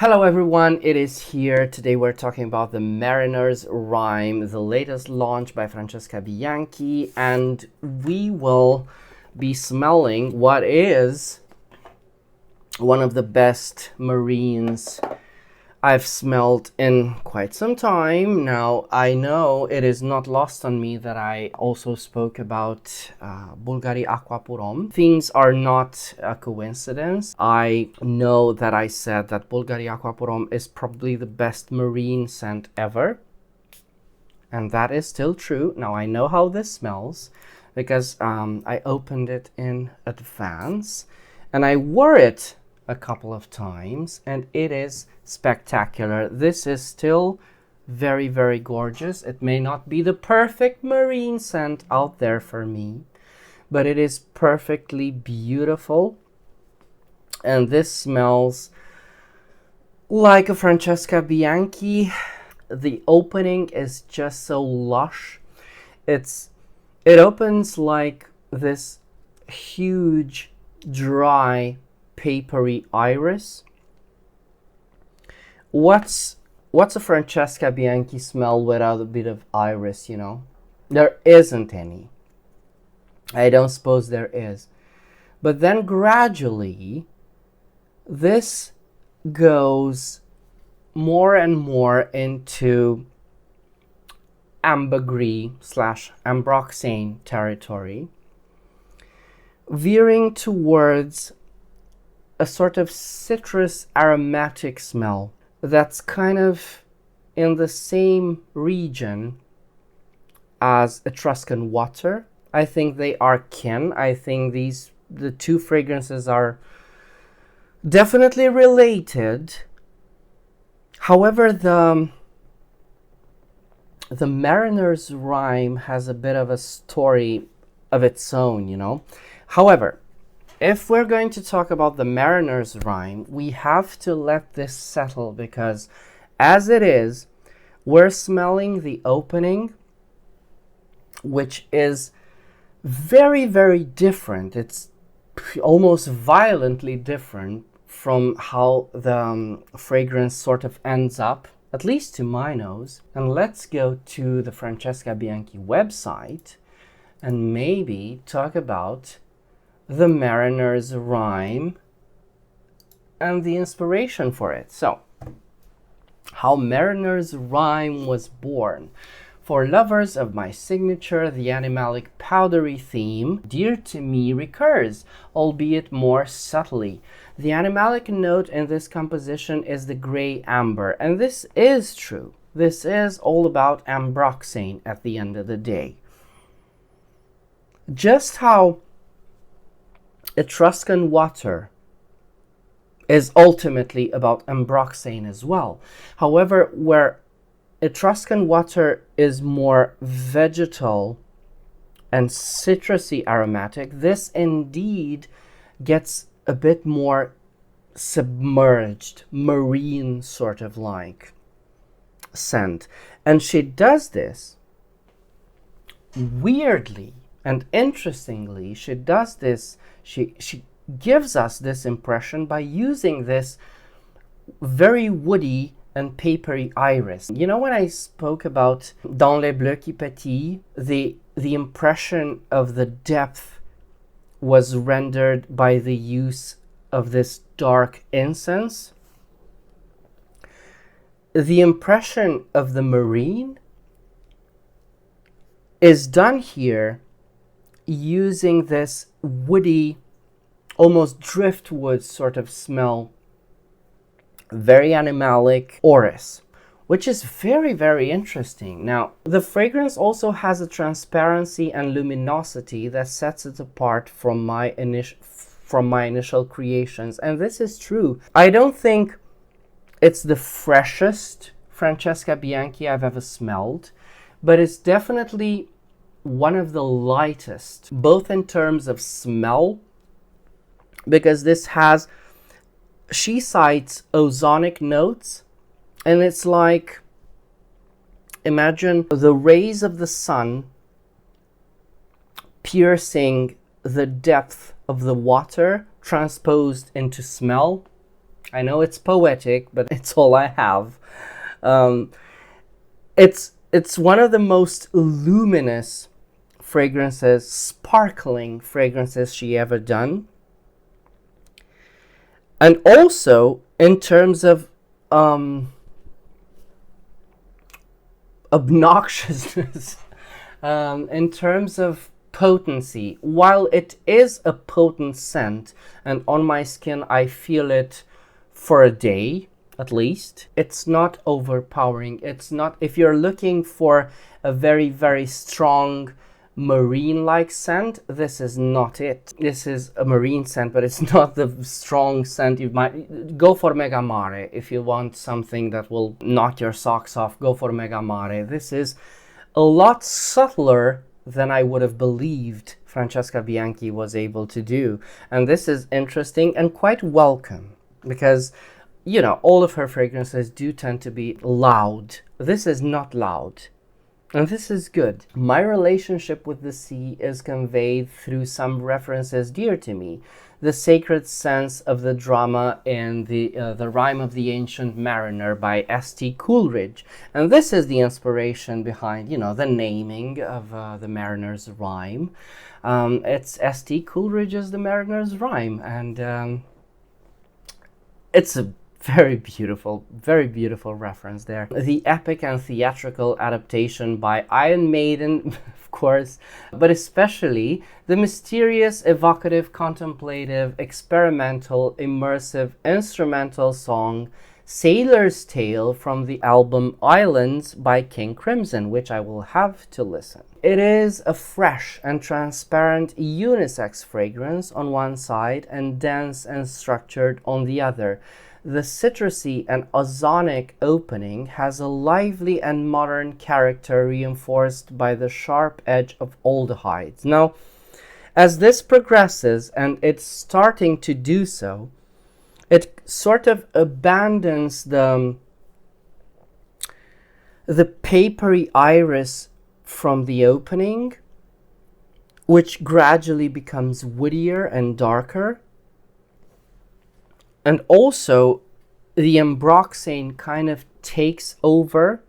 Hello everyone, it is here. Today we're talking about the Mariner's Rime, the latest launch by Francesca Bianchi, and we will be smelling what is one of the best marines I've smelled in quite some time. Now, I know it is not lost on me that I also spoke about Bulgari Aqua Purom. Things are not a coincidence. I know that I said that Bulgari Aqua Purom is probably the best marine scent ever. And that is still true. Now, I know how this smells because I opened it in advance and I wore it a couple of times and it is spectacular. This is still very, very gorgeous. It may not be the perfect marine scent out there for me, but it is perfectly beautiful. And this smells like a Francesca Bianchi. The opening is just so lush. It opens like this huge, dry, papery iris. What's a Francesca Bianchi smell without a bit of iris, you know? There isn't any. I don't suppose there is. But then gradually, this goes more and more into ambergris / ambroxane territory, veering towards a sort of citrus aromatic smell that's kind of in the same region as Etruscan water. I think they are kin. I think the two fragrances are definitely related. However, the Mariner's Rime has a bit of a story of its own, you know. However, if we're going to talk about the Mariner's Rime, we have to let this settle because as it is, we're smelling the opening, which is very, very different. It's almost violently different from how the fragrance sort of ends up, at least to my nose. And let's go to the Francesca Bianchi website and maybe talk about the Mariner's Rime and the inspiration for it. So, how Mariner's Rime was born. For lovers of my signature, the animalic powdery theme, dear to me, recurs, albeit more subtly. The animalic note in this composition is the gray amber, and this is true. This is all about ambroxane at the end of the day. Just how Etruscan water is ultimately about ambroxane as well. However, where Etruscan water is more vegetal and citrusy aromatic, this indeed gets a bit more submerged, marine sort of like scent. And she does this weirdly and interestingly. She does this, she gives us this impression by using this very woody and papery iris. You know, when I spoke about Dans les bleus qui pétillent, the impression of the depth was rendered by the use of this dark incense. The impression of the marine is done here using this woody, almost driftwood sort of smell, very animalic orris, which is very, very interesting. Now, the fragrance also has a transparency and luminosity that sets it apart from my initial creations, and this is true. I don't think it's the freshest Francesca Bianchi I've ever smelled, but it's definitely one of the lightest, both in terms of smell, because this has, she cites ozonic notes, and it's like, imagine the rays of the sun piercing the depth of the water transposed into smell. I know it's poetic, but it's all I have. Um, it's one of the most luminous fragrances, sparkling fragrances she ever done. And also, in terms of obnoxiousness, in terms of potency, while it is a potent scent, and on my skin I feel it for a day at least, it's not overpowering. It's not, if you're looking for a very, very strong marine-like scent, this is not it. This is a marine scent, but it's not the strong scent. You might go for Mega Mare. If you want something that will knock your socks off, go for Mega Mare. This is a lot subtler than I would have believed Francesca Bianchi was able to do. And this is interesting and quite welcome, because you know, all of her fragrances do tend to be loud. This is not loud. And this is good. My relationship with the sea is conveyed through some references dear to me. The sacred sense of the drama in the Rime of the Ancient Mariner by S.T. Coleridge. And this is the inspiration behind, you know, the naming of the Mariner's Rime. It's S.T. Coleridge's The Mariner's Rime. And it's a very beautiful reference there. The epic and theatrical adaptation by Iron Maiden, of course, but especially the mysterious, evocative, contemplative, experimental, immersive, instrumental song Sailor's Tale from the album Islands by King Crimson, which I will have to listen. It is a fresh and transparent unisex fragrance on one side and dense and structured on the other. The citrusy and ozonic opening has a lively and modern character reinforced by the sharp edge of aldehydes. Now, as this progresses, and it's starting to do so, it sort of abandons the papery iris from the opening, which gradually becomes woodier and darker. And also, the ambroxane kind of takes over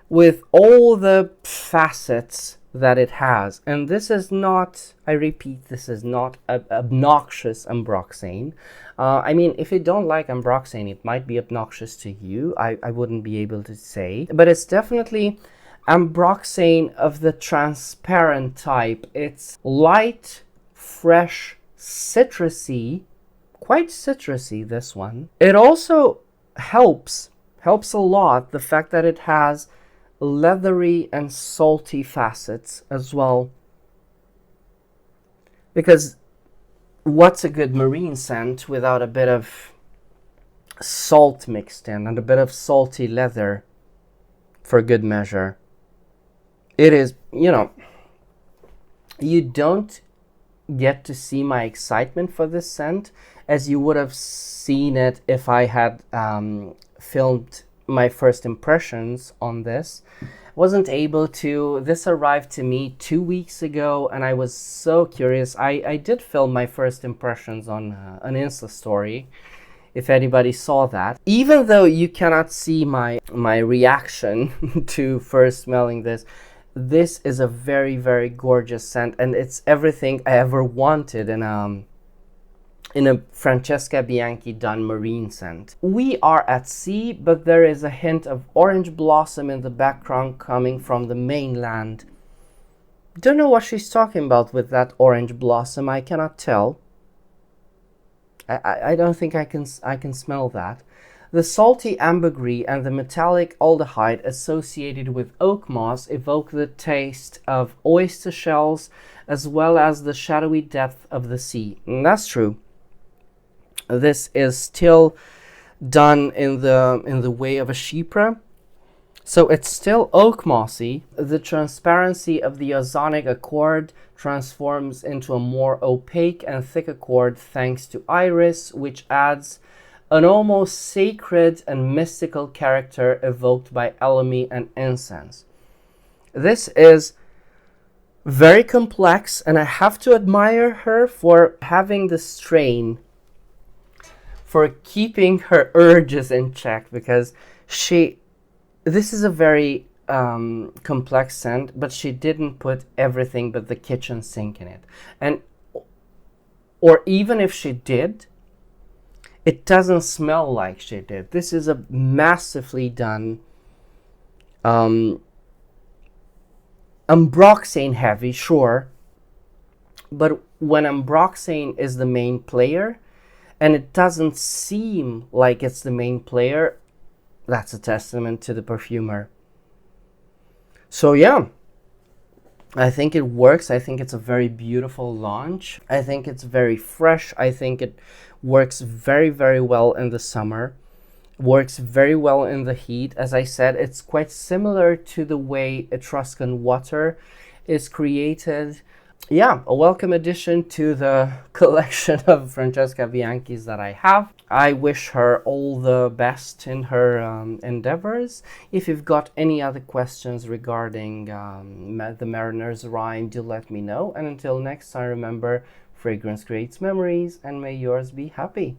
with all the facets that it has. And this is not, I repeat, this is not obnoxious ambroxane. I mean, if you don't like ambroxane, it might be obnoxious to you. I wouldn't be able to say. But it's definitely ambroxane of the transparent type. It's light, fresh, citrusy, quite citrusy, this one. It also helps a lot the fact that it has leathery and salty facets as well. Because what's a good marine scent without a bit of salt mixed in and a bit of salty leather for good measure? It is, you know, you don't get to see my excitement for this scent as you would have seen it if I had filmed my first impressions on this. Wasn't able to. This arrived to me 2 weeks ago and I was so curious. I did film my first impressions on an Insta story, if anybody saw that. Even though you cannot see my reaction to first smelling this, this is a very, very gorgeous scent, and it's everything I ever wanted in a Francesca Bianchi done marine scent. We are at sea, but there is a hint of orange blossom in the background coming from the mainland. Don't know what she's talking about with that orange blossom. I cannot tell. I don't think I can smell that. The salty ambergris and the metallic aldehyde associated with oak moss evoke the taste of oyster shells as well as the shadowy depth of the sea. And that's true. This is still done in the way of a chypre, so it's still oak mossy. The transparency of the ozonic accord transforms into a more opaque and thick accord thanks to iris, which adds an almost sacred and mystical character evoked by elemi and incense. This is very complex, and I have to admire her for having the strain for keeping her urges in check, because this is a very complex scent, but she didn't put everything but the kitchen sink in it. And or even if she did, it doesn't smell like she did. This is a massively done ambroxane heavy, sure, but when ambroxane is the main player and it doesn't seem like it's the main player, that's a testament to the perfumer. So yeah, I think it works. I think it's a very beautiful launch. I think it's very fresh. I think it works very, very well in the summer. Works very well in the heat. As I said, it's quite similar to the way Etruscan water is created. Yeah, a welcome addition to the collection of Francesca Bianchis that I have. I wish her all the best in her endeavors. If you've got any other questions regarding the Mariner's Rime, do let me know. And until next time, remember, fragrance creates memories, and may yours be happy.